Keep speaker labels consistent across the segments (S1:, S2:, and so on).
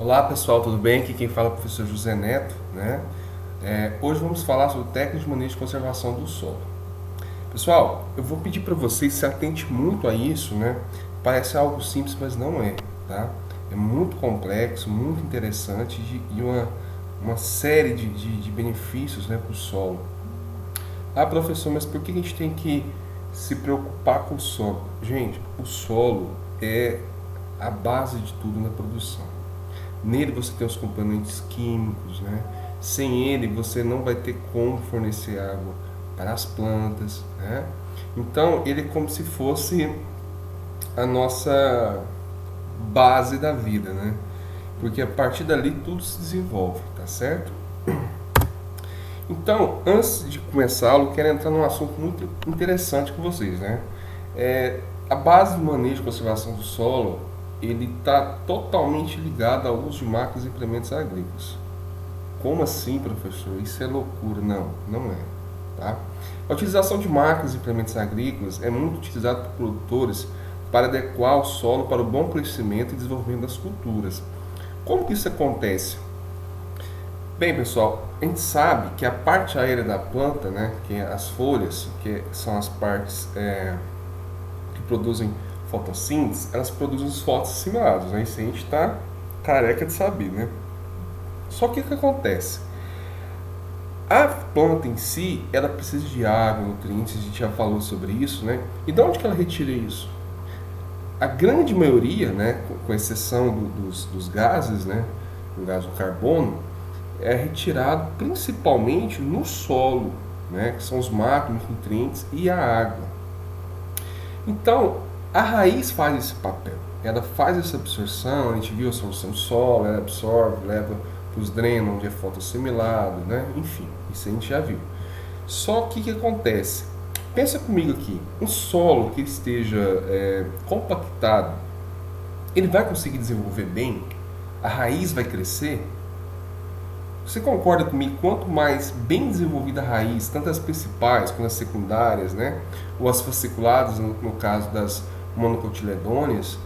S1: Olá pessoal, tudo bem? Aqui quem fala é o professor José Neto, né? Hoje vamos falar sobre técnicas de manejo de conservação do solo. Pessoal, eu vou pedir para vocês se atentem muito a isso, né? Parece algo simples, mas não é, tá? É muito complexo, muito interessante e uma série de benefícios, né, para o solo. Ah, professor, mas por que a gente tem que se preocupar com o solo? Gente, o solo é a base de tudo na produção. Nele você tem os componentes químicos, né? Sem ele você não vai ter como fornecer água para as plantas, né? Então ele é como se fosse a nossa base da vida, né? Porque a partir dali tudo se desenvolve, tá certo? Então, antes de começar, eu quero entrar num assunto muito interessante com vocês, né? A base do manejo e conservação do solo, ele está totalmente ligado ao uso de máquinas e implementos agrícolas. Como assim, professor? Isso é loucura. Não, não é. Tá? A utilização de máquinas e implementos agrícolas é muito utilizada por produtores para adequar o solo para o bom crescimento e desenvolvimento das culturas. Como que isso acontece? Bem, pessoal, a gente sabe que a parte aérea da planta, né, que é as folhas, que são as partes que produzem fotossíntese, elas produzem os fotossimilados, né? Isso a gente está careca de saber, né? Só que o que acontece? A planta em si, ela precisa de água, nutrientes, a gente já falou sobre isso, né? E de onde que ela retira isso? A grande maioria, né, com exceção dos gases, né, o gás do carbono, é retirado principalmente no solo, né, que são os macronutrientes e a água. Então, a raiz faz esse papel. Ela faz essa absorção, a gente viu a solução do solo, ela absorve, leva para os drenos, onde é fotossimilado, né? Enfim, isso a gente já viu. Só que o que acontece? Pensa comigo aqui, um solo que esteja compactado, ele vai conseguir desenvolver bem? A raiz vai crescer? Você concorda comigo? Quanto mais bem desenvolvida a raiz, tanto as principais quanto as secundárias, né? Ou as fasciculadas, no caso das monocotiledôneas,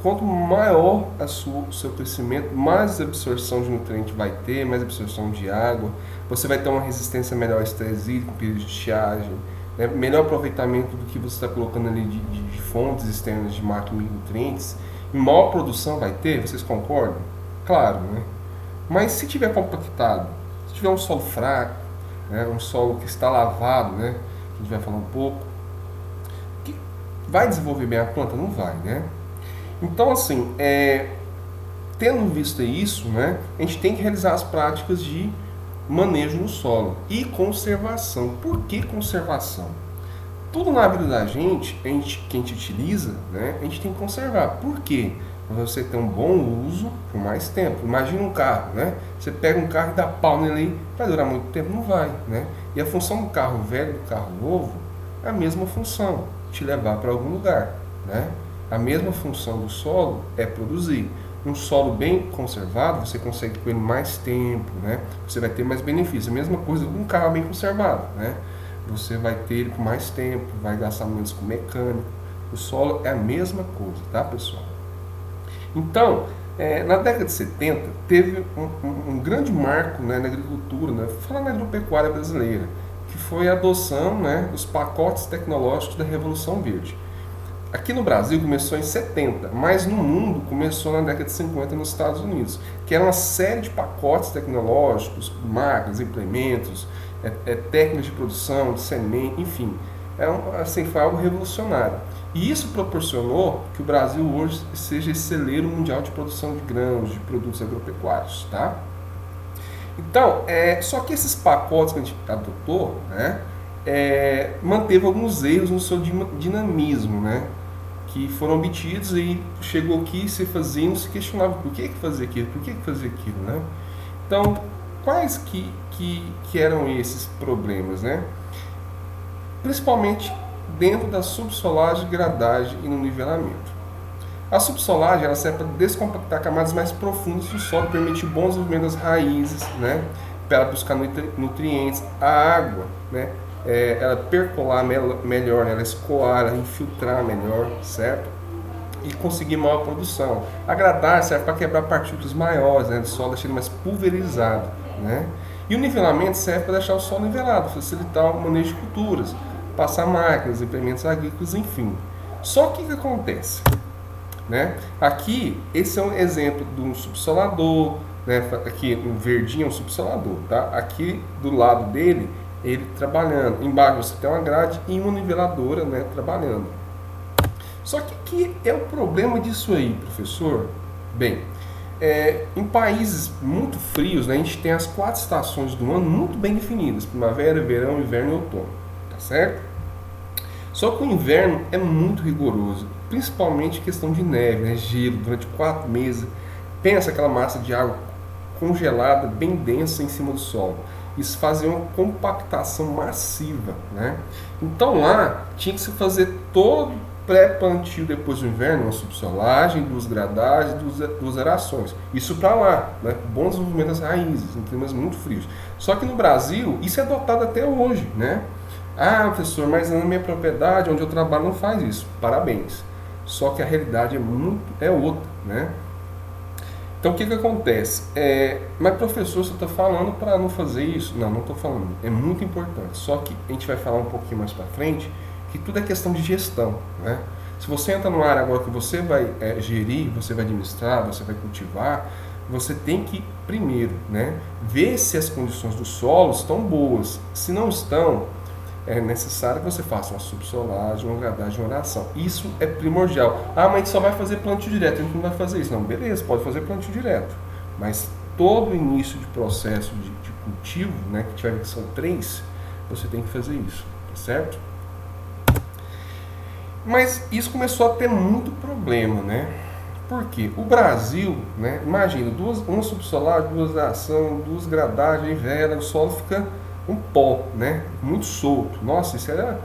S1: quanto maior o seu crescimento, mais absorção de nutriente vai ter, mais absorção de água, você vai ter uma resistência melhor a estresse hídrico, período de estiagem, né? Melhor aproveitamento do que você está colocando ali de fontes externas de macronutrientes, e maior produção vai ter, vocês concordam? Claro, né? Mas se tiver compactado, se tiver um solo fraco, né, um solo que está lavado, né, a gente vai falar um pouco, que vai desenvolver bem a planta? Não vai, né? Então, assim, tendo visto isso, né, a gente tem que realizar as práticas de manejo no solo e conservação. Por que conservação? Tudo na vida da gente, que a gente utiliza, né, a gente tem que conservar. Por quê? Para você ter um bom uso por mais tempo. Imagina um carro, né? Você pega um carro e dá pau nele, vai durar muito tempo? Não vai, né? E a função do carro velho e do carro novo é a mesma função, te levar para algum lugar, né? A mesma função do solo é produzir. Um solo bem conservado, você consegue com ele mais tempo, né? Você vai ter mais benefícios. A mesma coisa com um carro bem conservado, né? Você vai ter ele por mais tempo, vai gastar menos com mecânico. O solo é a mesma coisa, tá, pessoal? Então, na década de 70, teve um grande marco, né, na agricultura, né, falando na agropecuária brasileira, que foi a adoção, né, dos pacotes tecnológicos da Revolução Verde. Aqui no Brasil começou em 70, mas no mundo começou na década de 50 nos Estados Unidos, que era uma série de pacotes tecnológicos, máquinas, implementos, técnicas de produção, de semente, enfim. Assim, foi algo revolucionário. E isso proporcionou que o Brasil hoje seja esse celeiro mundial de produção de grãos, de produtos agropecuários, tá? Então, só que esses pacotes que a gente adotou, né, manteve alguns erros no seu dinamismo, né, que foram obtidos e chegou aqui, se fazia e não se questionava por que fazia aquilo, por que fazia aquilo, né? Então, quais que eram esses problemas, né? Principalmente dentro da subsolagem, gradagem e no nivelamento. A subsolagem ela serve para descompactar camadas mais profundas do solo, permitir bom desenvolvimento das raízes, né, para buscar nutrientes. A água, né, ela percolar melhor, ela escoar, ela infiltrar melhor, certo? e conseguir maior produção. A gradagem serve para quebrar partículas maiores, né, do solo, deixar ele mais pulverizado, né? E o nivelamento serve para deixar o solo nivelado, facilitar o manejo de culturas, passar máquinas, implementos agrícolas, enfim. Só que o que acontece? Né? Aqui, esse é um exemplo de um subsolador, né? Aqui o verdinho é um subsolador, tá? Aqui do lado dele, ele trabalhando. Embaixo você tem uma grade e uma niveladora, né, trabalhando. Só que é o problema disso aí, professor? Bem, em países muito frios, né, a gente tem as 4 estações do ano muito bem definidas: primavera, verão, inverno e outono, tá certo? Só que o inverno é muito rigoroso, principalmente questão de neve, né, gelo, durante 4 meses. Pensa aquela massa de água congelada, bem densa em cima do solo. Isso fazia uma compactação massiva, né? Então lá tinha que se fazer todo pré-plantio depois do inverno, uma subsolagem, 2 gradagens, 2 arações. Isso para lá, né? Com bom desenvolvimento das raízes, em climas muito frios. Só que no Brasil, isso é adotado até hoje, né? Ah, professor, mas na minha propriedade, onde eu trabalho, não faz isso. Parabéns. Só que a realidade é outra, né? Então o que acontece? Mas professor, você está falando para não fazer isso? Não, não estou falando. É muito importante. Só que a gente vai falar um pouquinho mais para frente que tudo é questão de gestão, né? Se você entra numa área agora que você vai gerir, você vai administrar, você vai cultivar, você tem que primeiro, né, ver se as condições do solo estão boas. Se não estão, é necessário que você faça uma subsolagem, uma gradagem, uma oração. Isso é primordial. Ah, mas a gente só vai fazer plantio direto, a gente não vai fazer isso. Não, beleza, pode fazer plantio direto. Mas todo início de processo de cultivo, né, que tiver que são 3, você tem que fazer isso, tá certo? Mas isso começou a ter muito problema, né? Porque o Brasil, né, imagina, uma subsolagem, 2 oração, 2 gradagens, vela, o solo fica um pó, né? Muito solto. Nossa, isso era...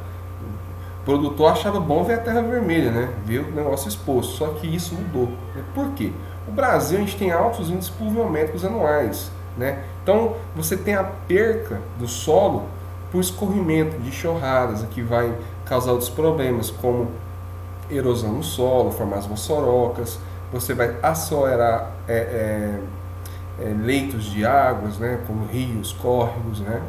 S1: O produtor achava bom ver a terra vermelha, né? Ver o negócio exposto. Só que isso mudou. Por quê? O Brasil, a gente tem altos índices pluviométricos anuais, né? Então, você tem a perca do solo por escorrimento de enxurradas, que vai causar outros problemas, como erosão no solo, formar as mossorocas. Você vai acelerar leitos de águas, né? Como rios, córregos, né?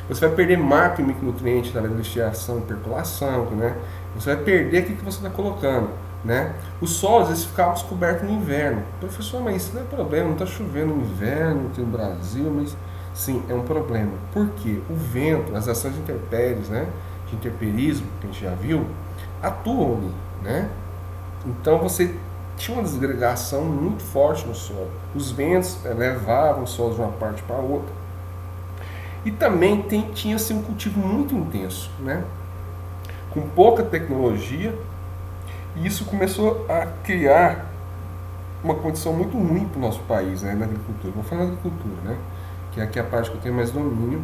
S1: Você vai perder macro e micronutrientes através da lixiviação e percolação, né? Você vai perder aquilo que você está colocando, né? Os solos, eles ficavam descobertos no inverno. Professor, mas isso não é problema, não está chovendo no inverno aqui no Brasil, mas sim, é um problema. Por quê? O vento, as ações de intempéries, né? De interperismo, que a gente já viu, atuam ali, né? Então você tinha uma desagregação muito forte no solo. Os ventos levavam o solo de uma parte para a outra. E também tinha-se um cultivo muito intenso, né? Com pouca tecnologia, e isso começou a criar uma condição muito ruim para o nosso país, né, na agricultura. Vou falar da agricultura, né? Que aqui é a parte que eu tenho mais domínio,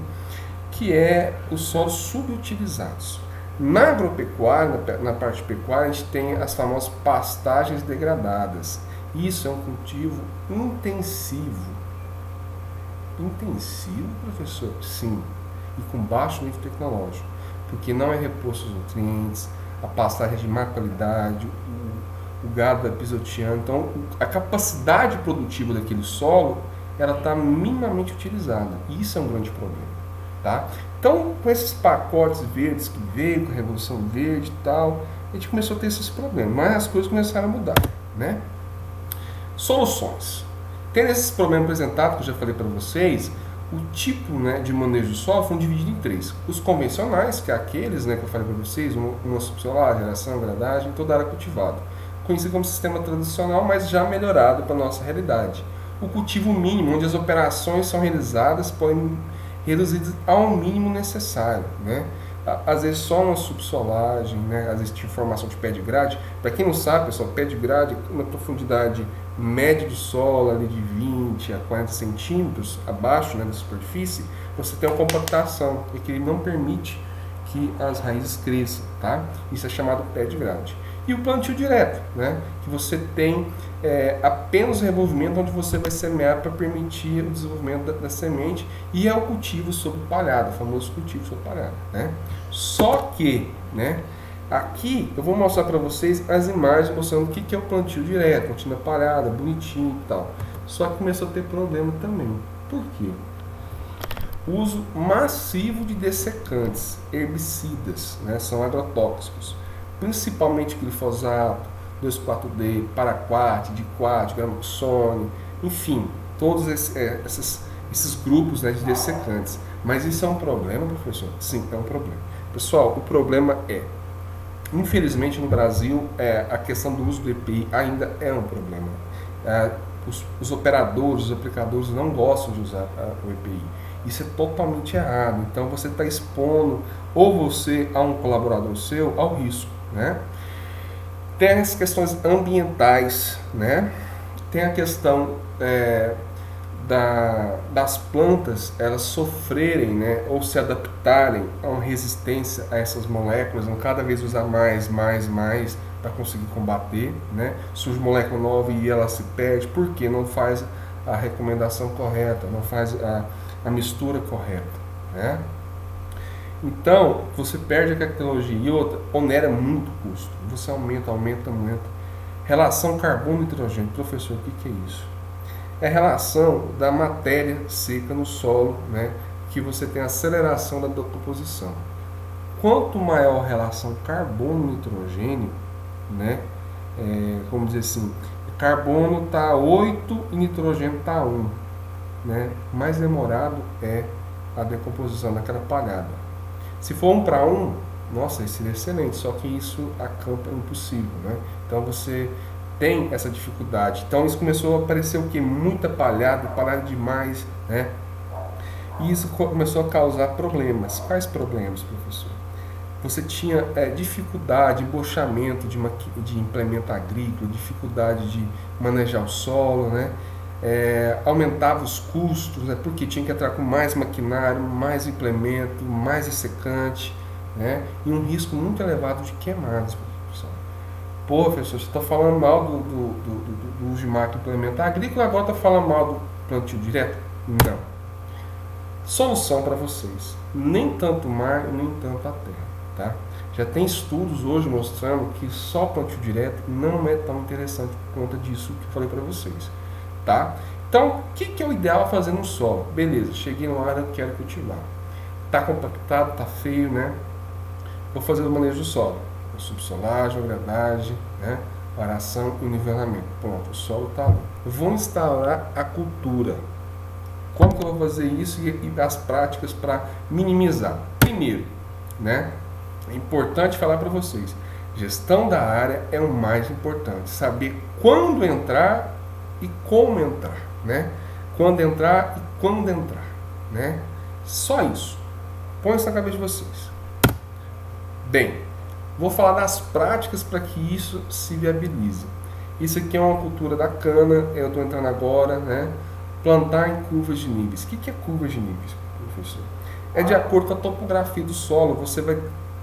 S1: que é os solos subutilizados. Na agropecuária, na parte pecuária, a gente tem as famosas pastagens degradadas. Isso é um cultivo intensivo. Intensivo, professor? Sim. E com baixo nível tecnológico. Porque não é reposto os nutrientes, a pastagem é de má qualidade, o gado vai pisoteando. Então, a capacidade produtiva daquele solo, ela está minimamente utilizada. E isso é um grande problema. Tá? Então, com esses pacotes verdes que veio, com a Revolução Verde e tal, a gente começou a ter esses problemas. Mas as coisas começaram a mudar, né? Soluções. Tendo esses problemas apresentados, que eu já falei para vocês, o tipo, né, de manejo do solo foram divididos em 3. Os convencionais, que é aqueles, né, que eu falei para vocês, uma subsolagem, geração, gradagem, toda a área cultivada. Conhecido como sistema tradicional, mas já melhorado para a nossa realidade. O cultivo mínimo, onde as operações são realizadas, podem reduzidas ao mínimo necessário, né? Às vezes só uma subsolagem, né? Às vezes tinha formação de pé de grade. Para quem não sabe, pessoal, pé de grade é uma profundidade média do solo ali de 20 a 40 centímetros abaixo, né, da superfície. Você tem uma compactação e que ele não permite que as raízes cresçam, tá? Isso é chamado pé de grade. E o plantio direto, né? Que você tem apenas o revolvimento onde você vai semear para permitir o desenvolvimento da semente, e é o cultivo sob palhada, o famoso cultivo sob palhada, né? Só que, né, Aqui eu vou mostrar para vocês as imagens mostrando o que é o plantio direto, rotina parada, bonitinho e tal. Só que começou a ter problema também. Por quê? O uso massivo de dessecantes, herbicidas, né, são agrotóxicos, principalmente glifosato, 2,4-D, paraquat, diquat, gramoxone, enfim, todos esses grupos, né, de dessecantes. Mas isso é um problema, professor? Sim, é um problema. Pessoal, o problema infelizmente no Brasil, a questão do uso do EPI ainda é um problema. Os operadores, os aplicadores não gostam de usar o EPI. Isso é totalmente errado. Então você está expondo ou você a um colaborador seu ao risco, né? Tem as questões ambientais, né? Tem a questão das plantas elas sofrerem, né, ou se adaptarem a uma resistência a essas moléculas, não cada vez usar mais para conseguir combater, né? Surge molécula nova e ela se perde porque não faz a recomendação correta, não faz a mistura correta, né? Então você perde a tecnologia e outra, onera muito custo, você aumenta. Relação carbono-nitrogênio, professor, o que é isso? É a relação da matéria seca no solo, né, que você tem a aceleração da decomposição. Quanto maior a relação carbono-nitrogênio, né, vamos dizer assim, carbono está 8 e nitrogênio está 1, né, mais demorado é a decomposição daquela pagada. Se for 1 para 1, nossa, isso seria excelente, só que isso a campo é impossível, né? Então você tem essa dificuldade. Então isso começou a aparecer o que? Muita palhada demais, né? E isso começou a causar problemas. Quais problemas, professor? Você tinha dificuldade, embochamento de implemento agrícola, dificuldade de manejar o solo, né? Aumentava os custos, né? Porque tinha que entrar com mais maquinário, mais implemento, mais dessecante, né? E um risco muito elevado de queimadas. Pô, professor, você está falando mal do uso de máquina implementar agrícola, agora está falando mal do plantio direto? Não. Solução para vocês. Nem tanto o mar, nem tanto a terra. Tá? Já tem estudos hoje mostrando que só plantio direto não é tão interessante por conta disso que eu falei para vocês. Tá? Então, o que é o ideal fazer no solo? Beleza, cheguei na área, quero cultivar. Está compactado, está feio, né? Vou fazer o manejo do solo. Subsolagem, gradagem, né? Varação e nivelamento. Pronto, o solo está lá. Vou instalar a cultura. Como que eu vou fazer isso e as práticas para minimizar? Primeiro, né? É importante falar para vocês. Gestão da área é o mais importante. Saber quando entrar e como entrar, né? Quando entrar e quando entrar, né? Só isso. Põe isso na cabeça de vocês. Bem, vou falar das práticas para que isso se viabilize. Isso aqui é uma cultura da cana, eu estou entrando agora, né? Plantar em curvas de níveis. O que é curvas de níveis, professor? É de acordo com a topografia do solo, você vai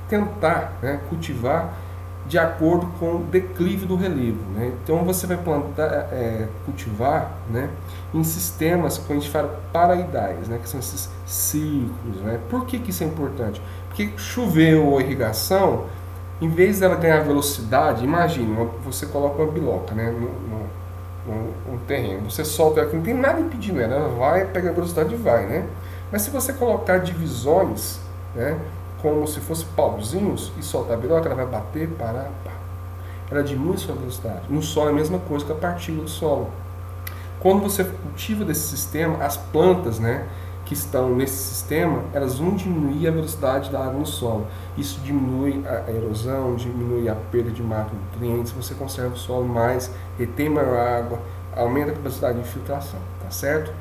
S1: tentar, né, cultivar de acordo com o declive do relevo, né? Então você vai cultivar, né, em sistemas que a gente fala paraidais, né, que são esses círculos, né? Por que isso é importante? Porque choveu ou irrigação, em vez dela ganhar velocidade, imagina, você coloca uma biloca, né, no terreno, você solta ela, não tem nada impedindo ela, vai, pega a velocidade e vai, né? Mas se você colocar divisões, né, como se fossem pauzinhos e soltar a biloca, ela vai bater, parar, pá. Ela diminui sua velocidade. No solo é a mesma coisa que a partícula do solo. Quando você cultiva desse sistema, as plantas, né, que estão nesse sistema, elas vão diminuir a velocidade da água no solo. Isso diminui a erosão, diminui a perda de macronutrientes, você conserva o solo mais, retém maior água, aumenta a capacidade de infiltração, tá certo?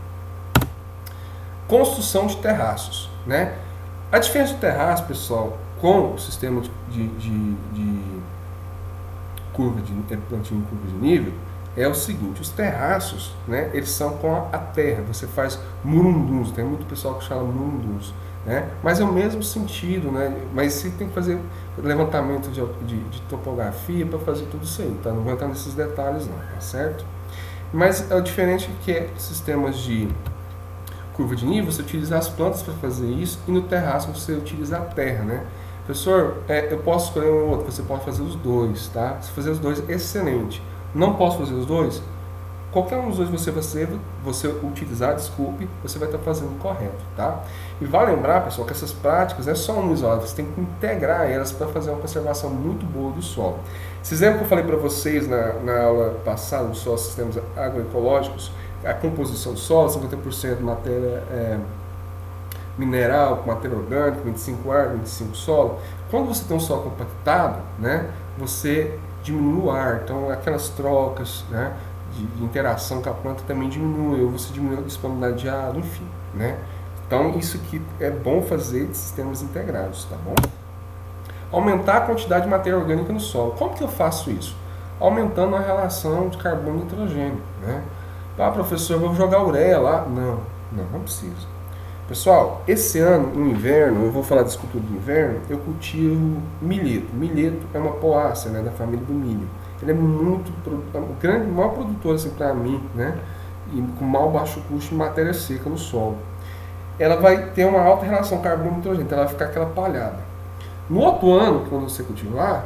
S1: Construção de terraços, né? A diferença do terraço, pessoal, com o sistema de curva de plantio em curva de nível, é o seguinte: os terraços, né, eles são com a terra, você faz murunduns, tem muito pessoal que chama murunduns, né, mas é o mesmo sentido, né, mas você tem que fazer levantamento de topografia para fazer tudo isso aí, tá? Não vou entrar nesses detalhes não, tá certo? Mas é diferente que é sistemas de curva de nível, você utiliza as plantas para fazer isso, e no terraço você utiliza a terra, né? Professor, eu posso escolher um ou outro, você pode fazer os dois, tá? Se fazer os dois, excelente. Não posso fazer os dois? Qualquer um dos dois você utilizar, desculpe, você vai estar fazendo correto, tá? E vale lembrar, pessoal, que essas práticas não é só uma isolada, você tem que integrar elas para fazer uma conservação muito boa do solo. Esse exemplo que eu falei para vocês na aula passada, do solo sistemas agroecológicos, a composição do solo, 50% matéria mineral, matéria orgânica, 25 ar, 25 solo. Quando você tem um solo compactado, né, você diminui o ar, então aquelas trocas, né, de interação com a planta também diminui, ou você diminui a disponibilidade de água, enfim, né? Então isso que é bom fazer de sistemas integrados, tá bom? Aumentar a quantidade de matéria orgânica no solo. Como que eu faço isso? Aumentando a relação de carbono e nitrogênio, né? Ah, professor, eu vou jogar ureia lá? Não precisa. Pessoal, esse ano, no inverno, eu vou falar de cultura do inverno, eu cultivo milheto. Milheto é uma poácea, né, da família do milho. Ele é o maior produtor assim, para mim, né, e com mau baixo custo de matéria seca no solo. Ela vai ter uma alta relação carbono-nitrogênio, então ela vai ficar aquela palhada. No outro ano, quando você cultivar,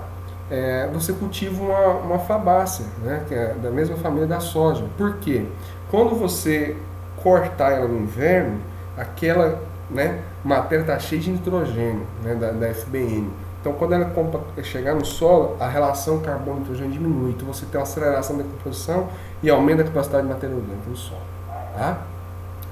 S1: você cultiva uma fabácea, né, que é da mesma família da soja. Por quê? Quando você cortar ela no inverno, aquela, né, matéria está cheia de nitrogênio, né, da FBN. Então, quando ela chegar no solo, a relação carbono-nitrogênio diminui. Então, você tem uma aceleração da decomposição e aumenta a capacidade de matéria orgânica no solo. Tá?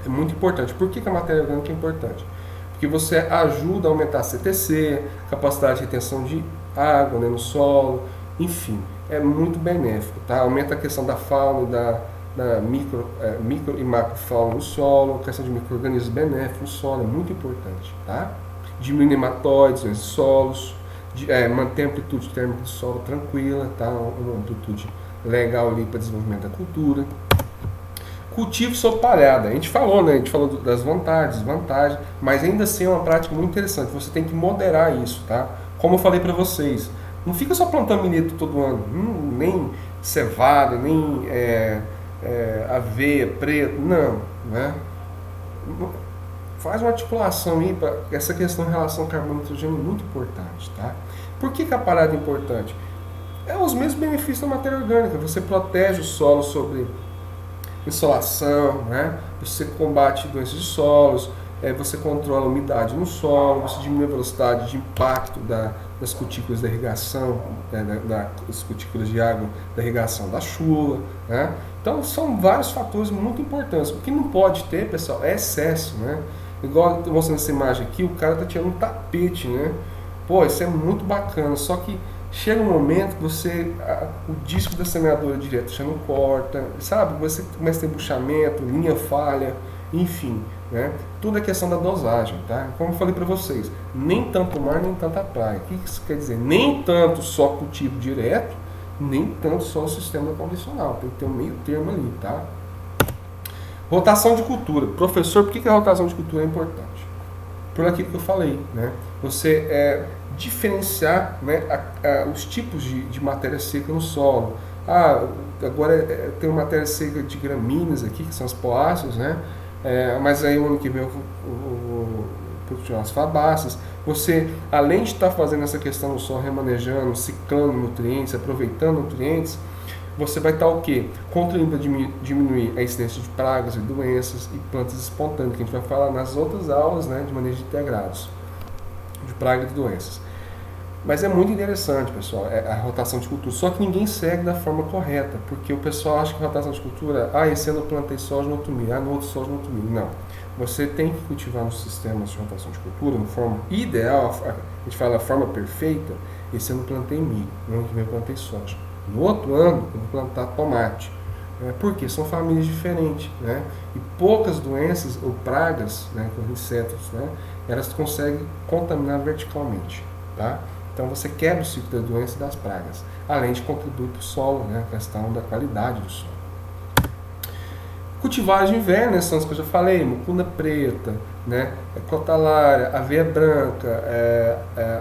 S1: É muito importante. Por que a matéria orgânica é importante? Porque você ajuda a aumentar a CTC, capacidade de retenção de água, né, no solo, enfim, é muito benéfico. Tá? Aumenta a questão da fauna e da micro e macrofauna no solo, questão de micro-organismos benéficos no solo, é muito importante. Tá? Diminui nematóides nos solos, mantém a amplitude térmica do solo tranquila, tá? Uma amplitude legal ali para desenvolvimento da cultura. Cultivo sob palhada, a gente falou, né? A gente falou das vantagens, desvantagens, mas ainda assim é uma prática muito interessante, você tem que moderar isso, tá? Como eu falei para vocês, não fica só plantando milheto todo ano, nem cevada, nem aveia, preto, não, né? Faz uma articulação aí para essa questão de relação carbono-nitrogênio é muito importante, tá? Por que a parada é importante? É os mesmos benefícios da matéria orgânica, você protege o solo sobre insolação, né? Você combate doenças de solos, você controla a umidade no solo, você diminui a velocidade de impacto das cutículas da irrigação, das cutículas de água da irrigação da chuva, né? Então são vários fatores muito importantes. O que não pode ter, pessoal, é excesso, né? Igual eu estou mostrando essa imagem aqui, o cara está tirando um tapete, né? Pô, isso é muito bacana, só que chega um momento que o disco da semeadora direta já não corta, sabe? Você começa a ter embuchamento, linha falha, enfim, né? Tudo é questão da dosagem, tá? Como eu falei para vocês, nem tanto mar, nem tanta praia. O que isso quer dizer? Nem tanto só cultivo direto, nem tanto só o sistema convencional. Tem que ter um meio termo ali, tá? Rotação de cultura. Professor, por que a rotação de cultura é importante? Por aquilo que eu falei, né? Você diferenciar, né, os tipos de matéria seca no solo. Agora tem uma matéria seca de gramíneas aqui, que são as poáceas, né? Mas aí o ano que vem eu vou continuar as fabáceas. Você, além de estar fazendo essa questão do solo, remanejando, ciclando nutrientes, aproveitando nutrientes, você vai estar o quê? Contribuindo para diminuir a incidência de pragas e doenças e plantas espontâneas, que a gente vai falar nas outras aulas, né, de manejo de integrados, de pragas e doenças. Mas é muito interessante, pessoal, a rotação de cultura. Só que ninguém segue da forma correta, porque o pessoal acha que a rotação de cultura, esse ano eu plantei soja no outro milho, no outro soja no outro milho. Não. Você tem que cultivar nos sistemas de rotação de cultura, de forma ideal, a gente fala a forma perfeita. Esse ano eu plantei milho, no ano que vem eu plantei soja. No outro ano eu vou plantar tomate. Por quê? São famílias diferentes, né? E poucas doenças ou pragas, né, com insetos, né, elas conseguem contaminar verticalmente, tá? Então você quebra o ciclo da doença e das pragas, além de contribuir para o solo, né, a questão da qualidade do solo. Cultivares de inverno, né, são as que eu já falei, mucuna preta, né, crotalária, aveia branca,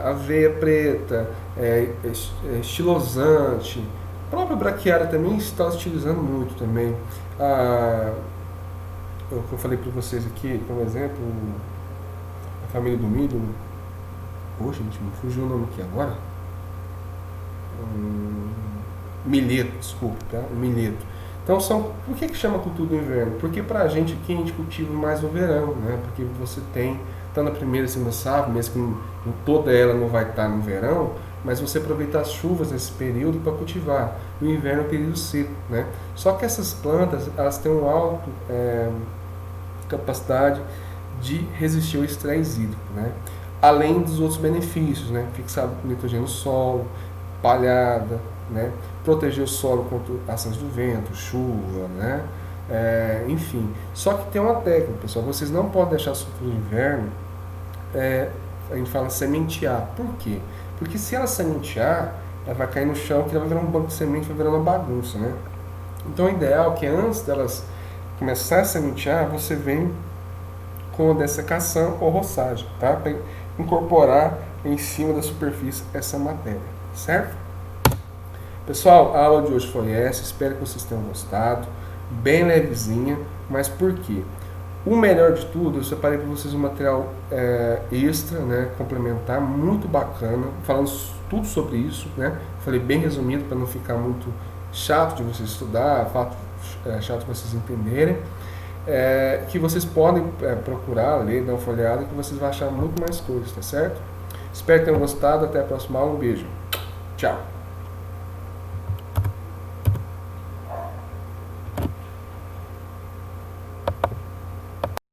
S1: aveia preta, estilosante, a própria braquiária também está utilizando muito também. Eu falei para vocês aqui, como exemplo, a família do milho, Pô, gente, me fugiu o nome aqui agora. Milheto, desculpa, tá? O milheto. Então, por que chama cultura do inverno? Porque pra gente aqui a gente cultiva mais no verão, né? Porque você tem, tá na primeira e segunda safra, mesmo que toda ela não vai estar no verão, mas você aproveita as chuvas nesse período para cultivar. O inverno é um período seco, né? Só que essas plantas, elas têm uma alta capacidade de resistir ao estresse hídrico, né? Além dos outros benefícios, né? Fixar nitrogênio no solo, palhada, né? Proteger o solo contra ações do vento, chuva, né? Enfim. Só que tem uma técnica, pessoal. Vocês não podem deixar isso para o inverno. A gente fala sementear. Por quê? Porque se ela sementear, ela vai cair no chão, que ela vai virar um banco de semente, vai virar uma bagunça, né? Então o ideal é que antes delas começar a sementear, você vem com a dessecação ou roçagem, tá? Para incorporar em cima da superfície essa matéria, certo? Pessoal, a aula de hoje foi essa, espero que vocês tenham gostado, bem levezinha, mas por quê? O melhor de tudo, eu separei para vocês um material extra, né, complementar, muito bacana, falando tudo sobre isso, né? Falei bem resumido para não ficar muito chato de vocês estudar, chato de vocês entenderem. Que vocês podem procurar, ler, dar uma folheada, que vocês vão achar muito mais coisas, tá certo? Espero que tenham gostado, até a próxima aula, um beijo, tchau!